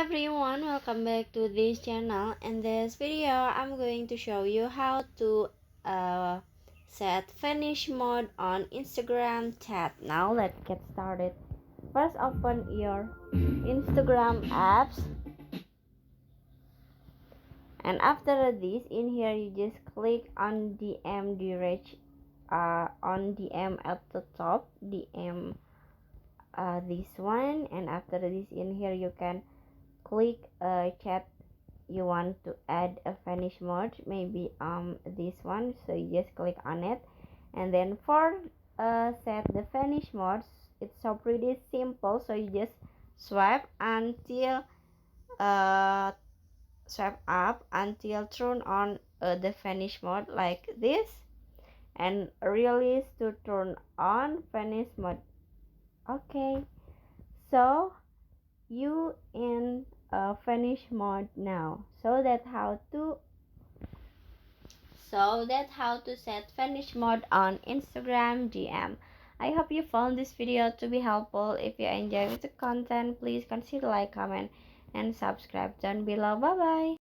everyone, welcome back to this channel. In this video I'm going to show you how to set Vanish mode on Instagram chat. Now let's get started. First, open your Instagram apps, and after this, in here you just click on DM direct on DM at the top, DM this one, and after this, in here you can click chat. You want to add a Vanish mode, maybe this one, so you just click on it, and then for set the Vanish mode, it's so pretty simple. So you just swipe until swipe up until turn on the Vanish mode like this, and release to turn on Vanish mode. Okay, so you in Vanish mode now. So that's how to set Vanish mode on Instagram DM. I hope you found this video to be helpful. If you enjoyed the content, please consider like, comment, and subscribe down below. Bye bye.